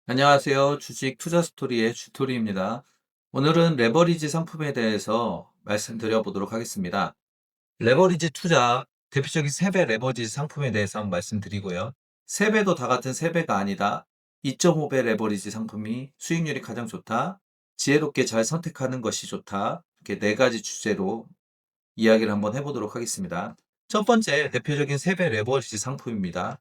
안녕하세요. 주식 투자 스토리의 주토리입니다. 오늘은 레버리지 상품에 대해서 말씀드려 보도록 하겠습니다. 레버리지 투자, 대표적인 3배 레버리지 상품에 대해서 한번 말씀드리고요. 3배도 다 같은 3배가 아니다. 2.5배 레버리지 상품이 수익률이 가장 좋다. 지혜롭게 잘 선택하는 것이 좋다. 이렇게 4가지 주제로 이야기를 한번 해보도록 하겠습니다. 첫 번째 대표적인 3배 레버리지 상품입니다.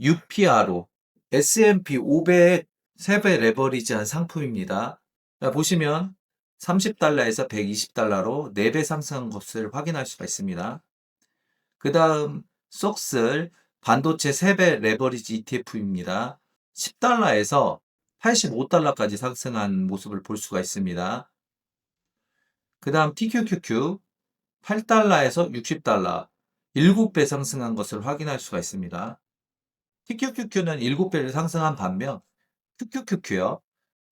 UPRO, S&P 500의 3배 레버리지한 상품입니다. 자, 보시면 $30에서 $120로 4배 상승한 것을 확인할 수가 있습니다. 그 다음 속슬 반도체 3배 레버리지 ETF입니다. $10에서 $85까지 상승한 모습을 볼 수가 있습니다. 그 다음 TQQQ $8에서 $60, 7배 상승한 것을 확인할 수가 있습니다. TQQQ는 7배를 상승한 반면 QQQQ요.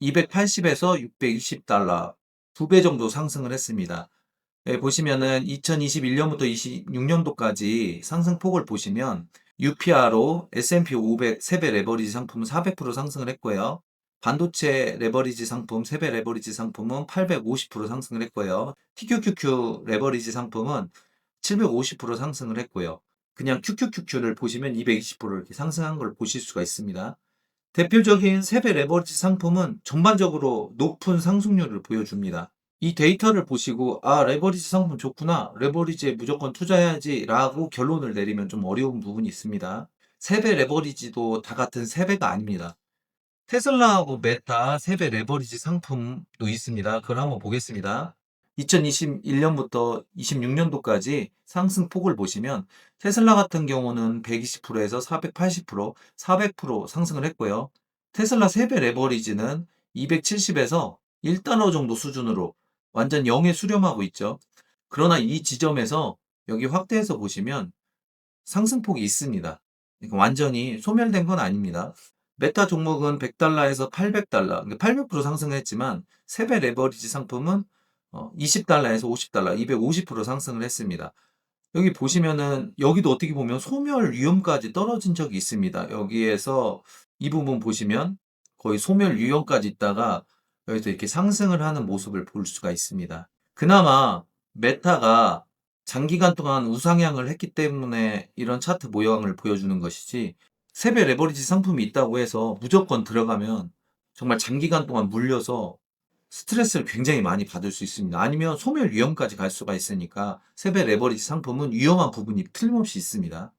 280에서 $620, 2배 정도 상승을 했습니다. 예, 보시면은 2021년부터 26년도까지 상승폭을 보시면 UPRO, S&P 500 3배 레버리지 상품은 400% 상승을 했고요. 반도체 레버리지 상품, 3배 레버리지 상품은 850% 상승을 했고요. TQQQ 레버리지 상품은 750% 상승을 했고요. 그냥 QQQQ를 보시면 220% 이렇게 상승한 걸 보실 수가 있습니다. 대표적인 3배 레버리지 상품은 전반적으로 높은 상승률을 보여줍니다. 이 데이터를 보시고 레버리지 상품 좋구나, 레버리지에 무조건 투자해야지 라고 결론을 내리면 좀 어려운 부분이 있습니다. 3배 레버리지도 다 같은 3배가 아닙니다. 테슬라하고 메타 3배 레버리지 상품도 있습니다. 그걸 한번 보겠습니다. 2021년부터 26년도까지 상승폭을 보시면 테슬라 같은 경우는 120%에서 480%, 400% 상승을 했고요. 테슬라 3배 레버리지는 270에서 $1 정도 수준으로 완전 0에 수렴하고 있죠. 그러나 이 지점에서 여기 확대해서 보시면 상승폭이 있습니다. 그러니까 완전히 소멸된 건 아닙니다. 메타 종목은 $100에서 $800, 800% 상승했지만 3배 레버리지 상품은 $20에서 $50, 250% 상승을 했습니다. 여기 보시면은 여기도 어떻게 보면 소멸 위험까지 떨어진 적이 있습니다. 여기에서 이 부분 보시면 거의 소멸 위험까지 있다가 여기서 이렇게 상승을 하는 모습을 볼 수가 있습니다. 그나마 메타가 장기간 동안 우상향을 했기 때문에 이런 차트 모양을 보여주는 것이지, 3배 레버리지 상품이 있다고 해서 무조건 들어가면 정말 장기간 동안 물려서 스트레스를 굉장히 많이 받을 수 있습니다. 아니면 소멸 위험까지 갈 수가 있으니까 3배 레버리지 상품은 위험한 부분이 틀림없이 있습니다.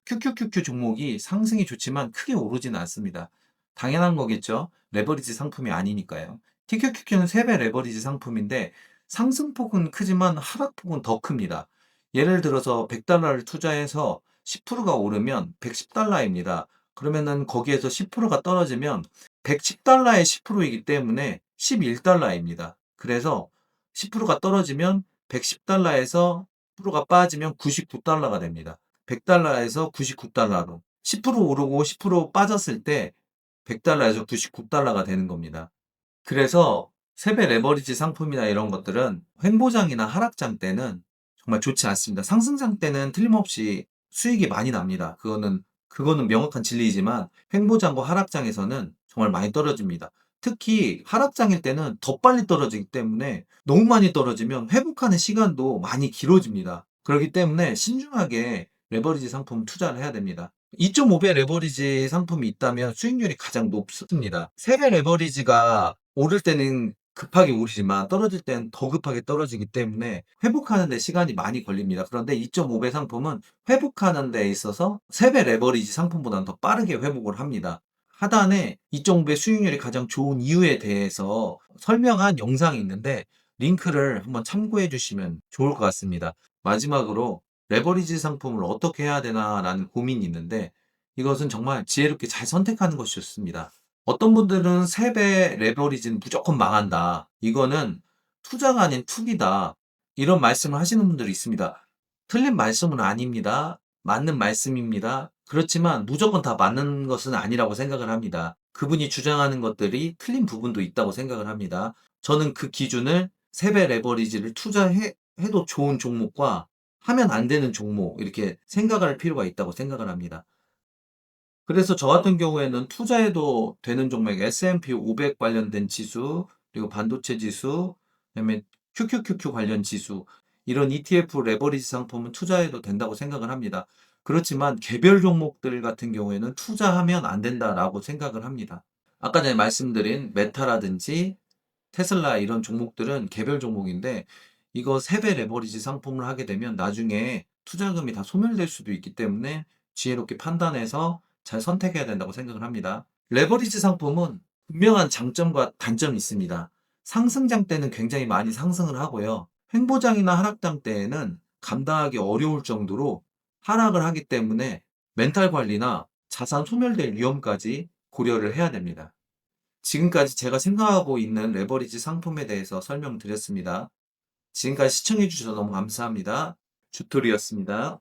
QQQQ 종목이 상승이 좋지만 크게 오르지는 않습니다. 당연한 거겠죠. 레버리지 상품이 아니니까요. TQQQ는 3배 레버리지 상품인데 상승폭은 크지만 하락폭은 더 큽니다. 예를 들어서 $100를 투자해서 10%가 오르면 $110입니다. 그러면은 거기에서 10%가 떨어지면 $110의 10%이기 때문에 $11입니다. 그래서 10%가 떨어지면 $110에서 10%가 빠지면 $99가 됩니다. $100에서 $99로 10% 오르고 10% 빠졌을 때 $100에서 $99가 되는 겁니다. 그래서 3배 레버리지 상품이나 이런 것들은 횡보장이나 하락장 때는 정말 좋지 않습니다. 상승장 때는 틀림없이 수익이 많이 납니다. 그거는 명확한 진리이지만 횡보장과 하락장에서는 정말 많이 떨어집니다. 특히 하락장일 때는 더 빨리 떨어지기 때문에 너무 많이 떨어지면 회복하는 시간도 많이 길어집니다. 그렇기 때문에 신중하게 레버리지 상품 투자를 해야 됩니다. 2.5배 레버리지 상품이 있다면 수익률이 가장 높습니다. 3배 레버리지가 오를 때는 급하게 오르지만 떨어질 때는 더 급하게 떨어지기 때문에 회복하는 데 시간이 많이 걸립니다. 그런데 2.5배 상품은 회복하는 데 있어서 3배 레버리지 상품보다는 더 빠르게 회복을 합니다. 하단에 2.5배 수익률이 가장 좋은 이유에 대해서 설명한 영상이 있는데 링크를 한번 참고해 주시면 좋을 것 같습니다. 마지막으로 레버리지 상품을 어떻게 해야 되나라는 고민이 있는데 이것은 정말 지혜롭게 잘 선택하는 것이 좋습니다. 어떤 분들은 3배 레버리지는 무조건 망한다, 이거는 투자가 아닌 투기다, 이런 말씀을 하시는 분들이 있습니다. 틀린 말씀은 아닙니다. 맞는 말씀입니다. 그렇지만 무조건 다 맞는 것은 아니라고 생각을 합니다. 그분이 주장하는 것들이 틀린 부분도 있다고 생각을 합니다. 저는 그 기준을 3배 레버리지를 투자해도 좋은 종목과 하면 안 되는 종목, 이렇게 생각할 필요가 있다고 생각을 합니다. 그래서 저 같은 경우에는 투자해도 되는 종목 S&P 500 관련된 지수, 그리고 반도체 지수, 그다음에 QQQQ 관련 지수 이런 ETF 레버리지 상품은 투자해도 된다고 생각을 합니다. 그렇지만 개별 종목들 같은 경우에는 투자하면 안 된다라고 생각을 합니다. 아까 전에 말씀드린 메타라든지 테슬라 이런 종목들은 개별 종목인데 이거 세배 레버리지 상품을 하게 되면 나중에 투자금이 다 소멸될 수도 있기 때문에 지혜롭게 판단해서 잘 선택해야 된다고 생각을 합니다. 레버리지 상품은 분명한 장점과 단점이 있습니다. 상승장 때는 굉장히 많이 상승을 하고요. 횡보장이나 하락장 때에는 감당하기 어려울 정도로 하락을 하기 때문에 멘탈 관리나 자산 소멸될 위험까지 고려를 해야 됩니다. 지금까지 제가 생각하고 있는 레버리지 상품에 대해서 설명드렸습니다. 지금까지 시청해주셔서 너무 감사합니다. 주토리였습니다.